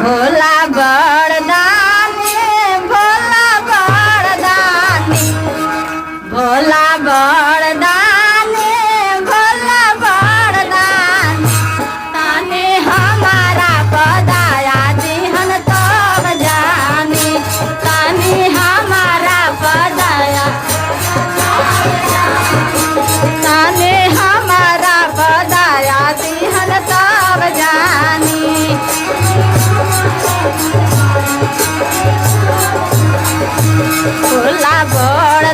भोला बड़दानी भोला बड़दानी भोला बड़दानी भोला बड़दानी ताने हमारा पदाया दिहन तब जानी ताने हमारा पदाया ताने हमारा पदाया दिहन तब जानी भोला बड़